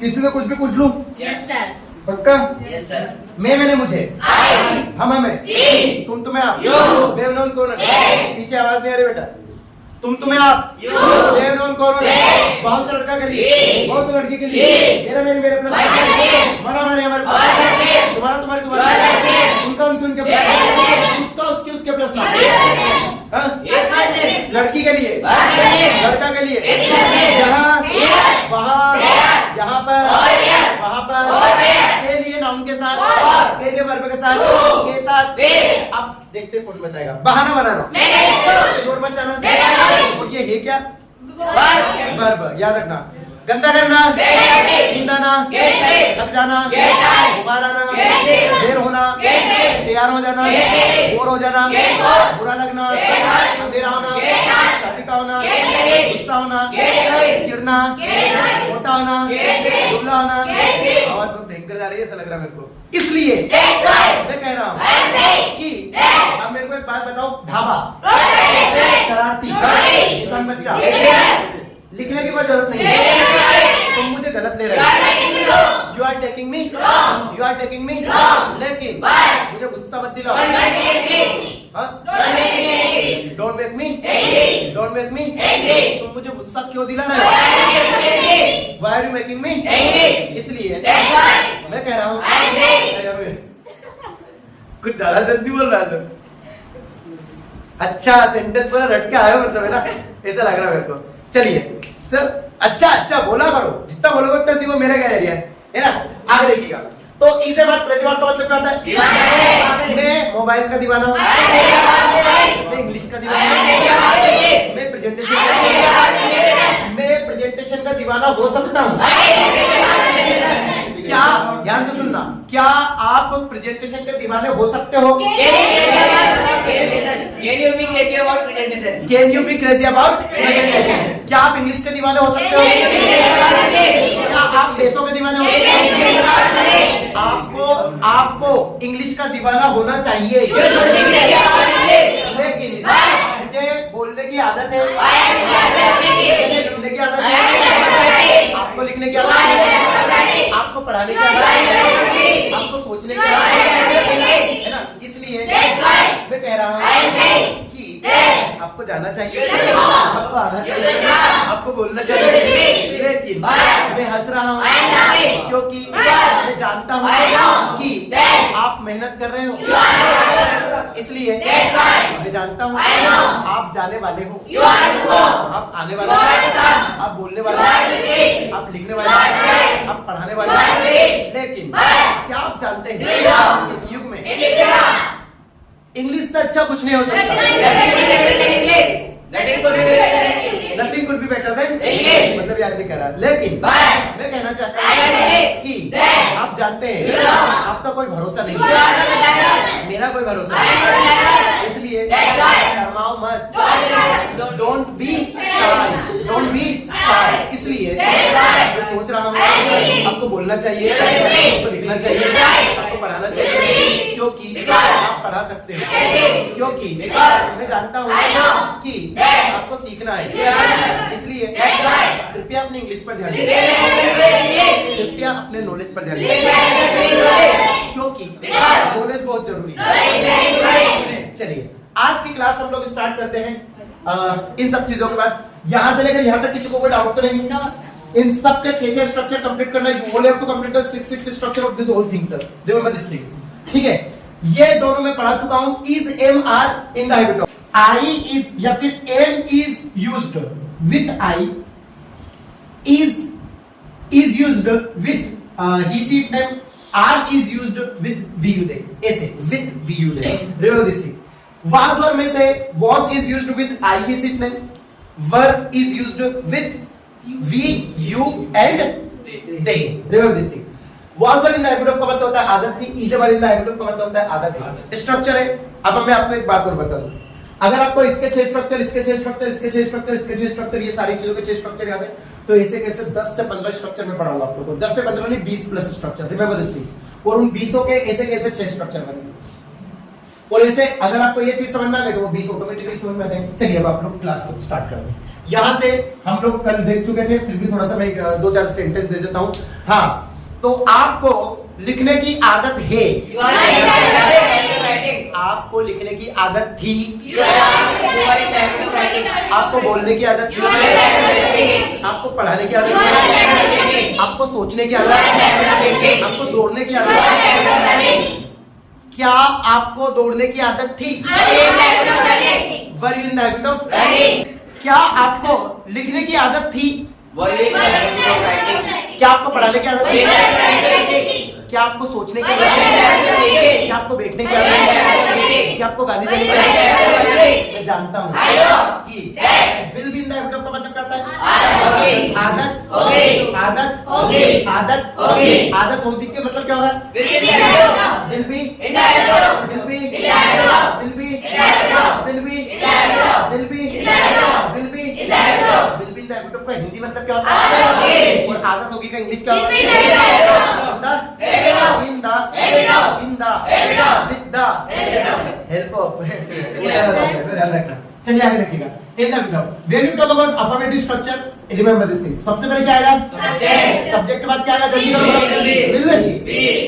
किसी से कुछ भी पूछ लूं? Yes sir. पक्का? Yes sir. मैंने मुझे, आई, हम हमें, तुम तुम्हें आप, यू, मैं उन्होंने कौन, ये, पीछे आवाज नहीं आ रही बेटा, तुम तुम्हें आप, यू, मैं उन्होंने कौन, ये, बहुत से लड़का के लिए, ये, बहुत से लड़की के लिए, ये, मेरा मेरे मेरे प्लस, हमारा हमारे हमारे, तुम्हारा तुम्हारे तुम्हारे, उनका उनके उनके प्लस, उसका उसके उसके प्लस ना, लड़की के लिए, लड़का के लिए, यहाँ, वहाँ, यहाँ पर, वहाँ पर, के लिए नाउन के साथ, के लिए वर्ब के साथ, के साथ, अब देखते हैं कौन बताएगा। बहाना बना रहा हूँ, जोर बचाना, और ये है क्या? वर्ब, याद रखना। गंदा करना, नींदाना, थक जाना, बुखार आना, देर होना, तैयार हो जाना, बोर हो जाना, बुरा लगना, अंधेरा होना, शादी का होना, गुस्सा होना, चिढ़ना, मोटा होना, दुबला होना, आवाज बहुत भयंकर जा रही है ऐसा लग रहा है मेरे को। इसलिए मैं कह रहा हूँ कि अब मेरे को एक बात बताओ, ढाबा, शरारती, चिकन बच्चा, लिखने की कोई जरूरत नहीं है, तुम मुझे गलत ले रहे हो। You are taking me, you are taking me, लेकिन मुझे गुस्सा मत दिलाओ। Don't make me, don't make me, तुम मुझे गुस्सा क्यों दिला रहे हो? Why are you making me? इसलिए मैं कह रहा हूँ, कुछ ज्यादा जल्दी बोल रहा था। अच्छा सेंटेंस पूरा रट के आया मतलब है ना, ऐसा लग रहा है मेरे को। चलिए सर, अच्छा अच्छा बोला करो, जितना बोलोगे उतना सीखो, मेरा क्या एरिया है ना। आगे देखिएगा, तो इसे बात प्रेजेंट का मतलब क्या होता है? मैं मोबाइल का दीवाना हूँ, मैं इंग्लिश का दीवाना हूँ, मैं प्रेजेंटेशन का दीवाना हो सकता हूँ। क्या, ध्यान से सुनना, क्या आप प्रेजेंटेशन के दीवाने हो सकते हो? Can you be crazy about presentation? क्या आप इंग्लिश के दीवाने हो सकते हो? क्या आप पैसों के दीवाने हो सकते हो? आपको इंग्लिश का दीवाना होना चाहिए, लेकिन मुझे बोलने की आदत है, लिखने की आदत है, आपको लिखने की आदत है, आपको पढ़ाने की आदत है, आपको सोचने की आदत है ना। इसलिए मैं कह रहा हूँ कि आपको जाना चाहिए, आपको आना चाहिए, आपको बोलना चाहिए, लेकिन मैं हंस रहा हूँ क्योंकि मैं जानता हूँ कि आप मेहनत कर रहे हो, इसलिए मैं जानता हूँ आप जाने वाले हो, आप आने वाले हो, आप बोलने वाले हो, आप लिखने वाले हो, आप पढ़ाने वाले हो, लेकिन क्या आप जानते हैं इस युग में इंग्लिश से अच्छा कुछ नहीं हो सकता। Nothing could be better than, मतलब याद नहीं कर रहा, लेकिन मैं कहना चाहता हूँ कि आप जानते हैं आपका कोई भरोसा नहीं है, मेरा कोई भरोसा नहीं, इसलिए शर्माओ मत, don't be shy, don't be shy. इसलिए मैं सोच रहा हूँ आपको बोलना चाहिए, आपको लिखना चाहिए, आपको पढ़ाना चाहिए, क्योंकि आप पढ़ा सकते हो, क्योंकि मैं जानता हूँ कि आपको सीखना है, इसलिए कृपया अपने इंग्लिश पर ध्यान दीजिए, कृपया अपने नॉलेज पर ध्यान दीजिए, क्योंकि नॉलेज बहुत जरूरी है। चलिए आज की क्लास हम लोग स्टार्ट करते हैं। इन सब चीजों के बाद यहाँ से लेकर यहाँ तक किसी को कोई डाउट तो नहीं? इन सब के 6 स्ट्रक्चर कंप्लीट करना है, you all have to complete the 6 structure of this whole thing, sir. Remember this thing. ठीक है, ये दोनों मैं पढ़ा चुका हूँ। Is, am, are in the habit of, I is या फिर am is used with I, is used with he, she, them, are is used with we, you, they, ऐसे with we, you, they. Remember this thing. Was verb में से was is used with I, he, she, them, were is used with we, you and they. Remember this thing. Was verb in the habit of का मतलब होता है आदत थी, is a verb in the habit of का मतलब होता है आदत थी। स्ट्रक्चर है। अब मैं आपको एक बात और बता दूं, अगर आपको इसके 6 स्ट्रक्चर, इसके 6 स्ट्रक्चर, इसके 6 स्ट्रक्चर, इसके 6 स्ट्रक्चर, ये सारी चीजों के 6 स्ट्रक्चर याद है, तो ऐसे कैसे 10 से 15 स्ट्रक्चर में पढ़ाऊंगा आप लोगों को, 10 से 15 नहीं 20 plus structure. Remember this thing. और उन 20 के ऐसे कैसे 6 स्ट्रक्चर बनेंगे, और ऐसे अगर आपको ये चीज समझ में आ गई तो वो 20 ऑटोमेटिकली समझ में आ गए। चलिए अब आप लोग क्लास को स्टार्ट कर दें। यहां से हम लोग कल देख चुके थे, फिर भी थोड़ा सा मैं 2-4 सेंटेंस दे देता हूं। हाँ, तो आपको लिखने की आदत है, आपको लिखने की आदत थी, आपको बोलने की आदत थी, आपको पढ़ाने की आदत थी, आपको सोचने की आदत, आपको दौड़ने की आदत। क्या आपको दौड़ने की आदत थी? Were you in the habit of writing? क्या आपको लिखने की आदत थी? क्या आपको पढ़ाने की आदत थी? क्या आपको सोचने की आदत थी? क्या आपको बैठने की आदत थी? क्या आपको गाली देने की आदत थी? मैं जानता हूँ कि will be in the habit of का मतलब क्या होता है? आदत, आदत, आदत, आदत होती के मतलब क्या होगा? Will be, will be, will be, will be, will be, will be in the habit of का हिंदी मतलब क्या होता है? और आदत होगी का इंग्लिश क्या होता है? In the with the help of. ध्यान रखना। चलिए आगे देखिएगा। इन the habit of, when you talk about affirmative structure, remember this thing. सबसे पहले क्या आएगा? सब्जेक्ट। सब्जेक्ट के बाद क्या आएगा? जल्दी करो।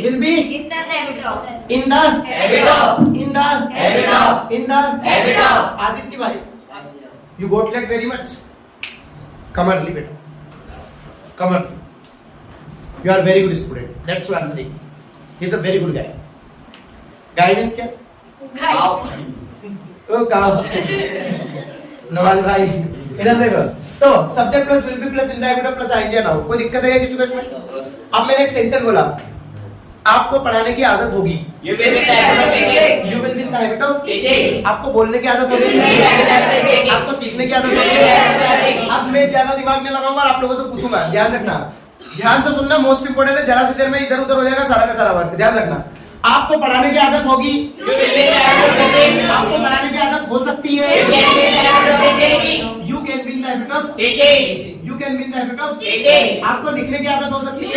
Will be in the habit of, in the habit of, in the habit of, in the habit of. Aditya भाई, you got late very much. Come early, beta. Come early. You are very good student. That's why I'm saying. He's a very good guy. Guy means क्या? ओ cow. Nawaz भाई, इधर देखो। तो subject plus will be plus in the habit of plus ING now. कोई दिक्कत है किसी को इसमें? अब मैंने एक सेंटेंस बोला, आपको पढ़ाने की आदत होगी। You will be in the habit of teaching. You will be in the habit of teaching. आपको बोलने की आदत होगी। आपको सीखने की आदत होगी। अब मैं ज्यादा दिमाग नहीं लगाऊंगा, आप लोगों से पूछूंगा, ध्यान रखना, ध्यान से सुनना, मोस्ट इंपोर्टेंट है। जरा सी देर में इधर उधर हो जाएगा सारा का सारा वर्क, ध्यान रखना। आपको पढ़ाने की आदत होगी। आपको पढ़ाने की आदत हो सकती है। You can be in the habit of teaching. You can be in the habit of teaching. आपको लिखने की आदत हो सकती है।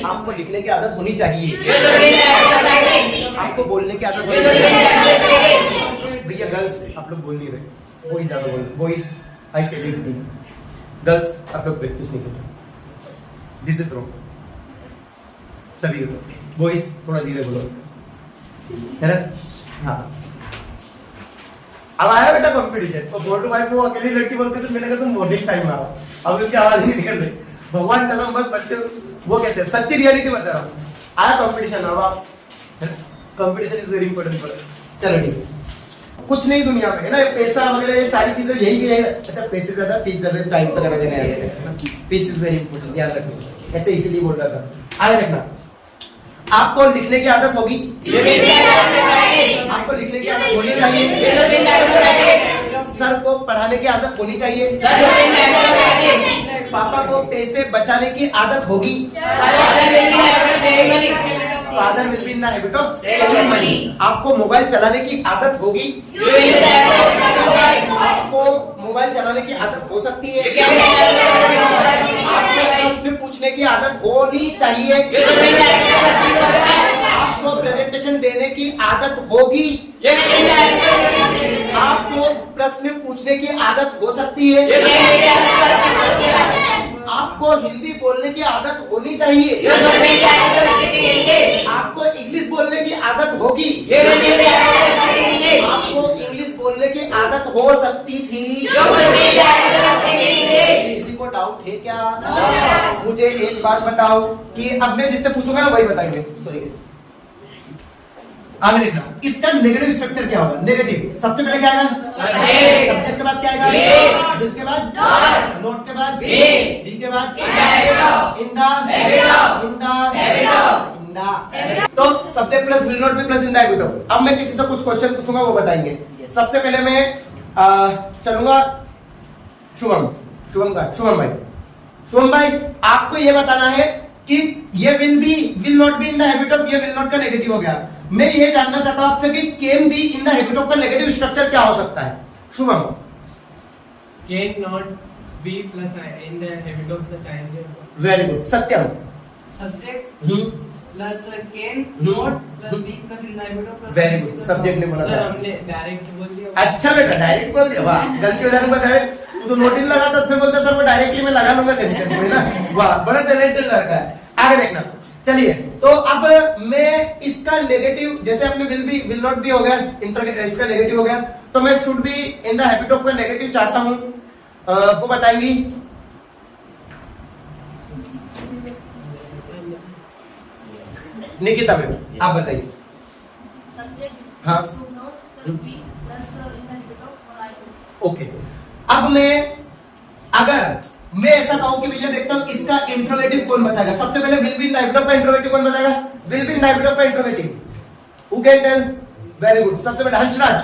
आपको लिखने की आदत होनी चाहिए। आपको बोलने की आदत होनी चाहिए। भैया गर्ल्स आप लोग बोल नहीं रहे, बॉयज ज्यादा बोल, बॉयज आई से गर्ल्स आप लोग प्रैक्टिस नहीं करते, दिस इज रॉन्ग। सभी बॉयज थोड़ा धीरे बोलो, है ना? हाँ, अब आया बेटा कंपटीशन, और 4 to 5 वो अकेली लड़की बोलते तो मैंने कहा तुम मॉर्निंग टाइम आओ, अब उनकी आवाज नहीं निकल रही। भगवान कसम, बस बच्चे वो कहते हैं, सच्ची रियलिटी बता रहा हूँ। आया कंपटीशन, अब आप, competition is very important for us. चलो ठीक है, कुछ नहीं दुनिया में, है ना, पैसा वगैरह ये सारी चीजें यही भी है। अच्छा पैसे ज्यादा, फीस ज्यादा, टाइम पर करना देना है, फीस इज वेरी इंपॉर्टेंट, ध्यान रखना। अच्छा इसीलिए बोल रहा था। आगे रखना, आपको लिखने की आदत होगी। आपको लिखने की आदत होनी चाहिए। सर को पढ़ाने की आदत होनी चाहिए। पापा को पैसे बचाने की आदत होगी। Father will be in the habit of saving money. आपको मोबाइल चलाने की आदत होगी। आपको मोबाइल चलाने की आदत हो सकती है। आपको प्रश्न पूछने की आदत होनी चाहिए। आपको प्रेजेंटेशन देने की आदत होगी। आपको प्रश्न पूछने की आदत हो सकती है। आपको हिंदी बोलने की आदत होनी चाहिए। आपको इंग्लिश बोलने की आदत होगी। आपको इंग्लिश बोलने की आदत हो सकती थी। किसी को डाउट है क्या? मुझे एक बात बताओ कि अब मैं जिससे पूछूंगा ना वही बताएंगे। सॉरी, आगे देखना, इसका नेगेटिव स्ट्रक्चर क्या होगा? नेगेटिव सबसे पहले क्या आएगा? सब्जेक्ट के बाद क्या आएगा? विल के बाद नोट के बाद बी के बाद इन द। तो subject plus will not be plus in the habit of. अब मैं किसी से कुछ क्वेश्चन पूछूंगा, वो बताएंगे। सबसे पहले मैं चलूंगा शुभम भाई, आपको ये बताना है कि ये will not be in the habit of, ये विल नॉट का नेगेटिव हो गया। मैं ये जानना चाहता हूं आपसे कि can be in the habit of का नेगेटिव स्ट्रक्चर क्या हो सकता है? Shubham, can not be plus in the habit of plus ING. Very good. Satyam, subject plus can not plus be plus in the habit of plus very good, subject ने बोला sir था। हमने direct बोल दिया। अच्छा बेटा, डायरेक्ट बोल दिया, वाह, गलती हो जाने पर डायरेक्ट। तू तो नोटिस लगा था, फिर बोलता सर मैं डायरेक्टली में लगा लूंगा सेंटेंस में ना, वाह, बड़ा टैलेंटेड लड़का है। आगे देखना, चलिए, तो अब मैं इसका नेगेटिव, जैसे अपने विल नॉट भी हो गया, इसका नेगेटिव हो गया, तो मैं should be in the habit of का नेगेटिव चाहता हूं, वो बताएंगी? निकिता मैम, आप बताइए। सब्जेक्ट हाँ। Should not plus be plus in the habit of और आई। ओके, अब अगर मैं ऐसा कहूं कि भैया देखता हूं इसका इंट्रोगेटिव कौन बताएगा? सबसे पहले will be in the habit of का इंट्रोगेटिव कौन बताएगा? Will be in the habit of का interrogative, who can tell? Very good, सबसे पहले Hansraj.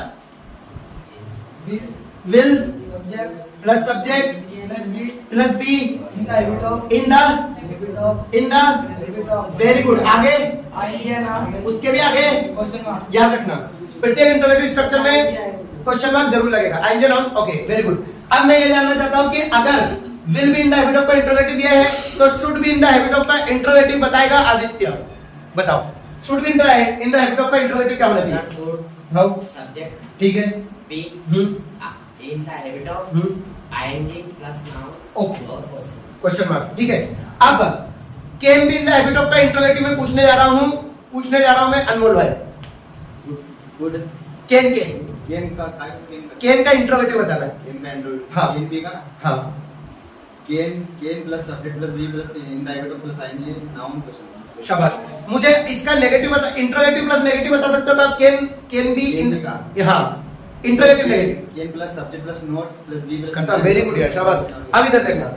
Will subject plus subject plus be plus be in the habit of in the habit of very good, आगे idea नाम उसके भी आगे question mark याद रखना, प्रत्येक इंट्रोगेटिव स्ट्रक्चर में क्वेश्चन मार्क जरूर लगेगा। आएंगे नाउन, ओके, वेरी गुड। अब मैं ये जानना चाहता हूं कि अगर will be in the habit of का इंट्रोगेटिव ये है, तो should be in the habit of का इंट्रोगेटिव बताएगा आदित्य। बताओ, should be in the habit of का इंट्रोगेटिव क्या होना चाहिए? should how? subject ठीक है, be in the habit of ing plus noun Okay. or person. Question mark, ठीक है। अब can be in the habit of का इंट्रोगेटिव में पूछने जा रहा हूं मैं अनमोल भाई। गुड कैन गेम का कैन का इंट्रोगेटिव बताना है। गेम का एंड्रॉइड हाँ। गेम बी का ना हाँ, game plus subject plus be plus in the habit of plus आएंगे नाउन क्वेश्चन शाबाश। मुझे इसका नेगेटिव बता, इंट्रोगेटिव प्लस नेगेटिव बता सकते हो आप? कैन बी इन, Can का। हाँ, interrogative negative game plus subject plus not plus be plus खत्म, वेरी गुड यार, शाबाश। अब इधर देखना,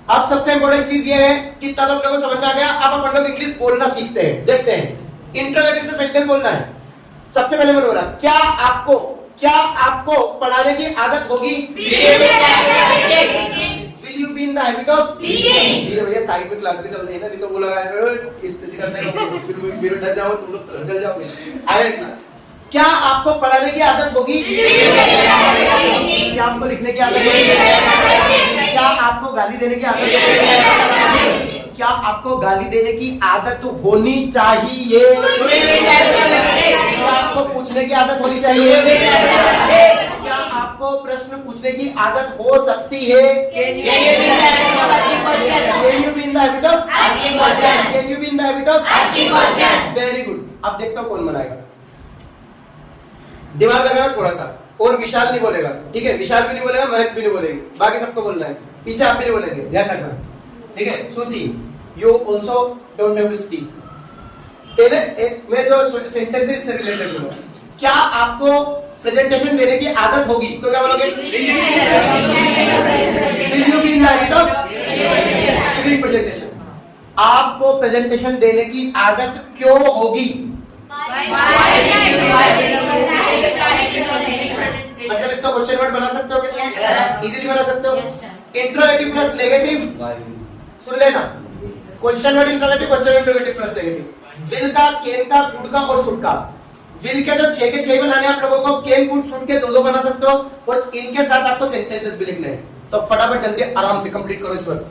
अब सबसे इंपॉर्टेंट चीज ये है कि तब आप लोगों को समझ में आ गया, अब अपन लोग इंग्लिश बोलना सीखते हैं। देखते हैं, इंट्रोगेटिव से सेंटेंस बोलना है। सबसे पहले मैंने बोला, क्या आपको पढ़ाने की आदत होगी? Will you be in the habit of Being? धीरे भैया, साइड में क्लास भी चल रही है ना, नहीं तो वो लगा इस करने का, फिर मेरे डर जाओ, तुम लोग चल जाओगे। आगे देखना, क्या आपको पढ़ाने की आदत होगी? क्या आपको लिखने की आदत होगी? क्या आपको गाली देने की आदत होगी? क्या आपको गाली देने की आदत होनी चाहिए? क्या आपको पूछने की आदत होनी चाहिए? क्या आपको प्रश्न पूछने की आदत हो सकती है? Can you be in the habit of asking question? Can you be in the habit of asking question? Very good. अब देखता हूँ कौन बनाएगा। दिमाग लगाना थोड़ा सा, और विशाल नहीं बोलेगा, ठीक है? विशाल भी नहीं बोलेगा, महक भी नहीं बोलेगी, बाकी सबको बोलना है। पीछे आप भी नहीं बोलेंगे, ध्यान रखना, ठीक है? Shruti, you also don't have to speak. पहले मैं जो सेंटेंसेस से रिलेटेड हूँ, क्या आपको प्रेजेंटेशन देने की आदत होगी? तो क्या बोलोगे? Will you be in the habit of giving presentation? आपको प्रेजेंटेशन देने की आदत क्यों होगी? मतलब इसका क्वेश्चन वर्ड बना सकते हो क्या? Yes, sir. इजीली बना सकते हो। Yes, sir. Interrogative plus negative, सुन लेना, question word interrogative, question interrogative plus negative. Will का, कैन का, कुड का और शुड का। विल के जो 6 के 6 बनाने आप लोगों को, कैन कुड शुड के 2 बना सकते हो, और इनके साथ आपको सेंटेंसेस भी लिखने हैं। तो फटाफट जल्दी आराम से कंप्लीट करो इस वक्त।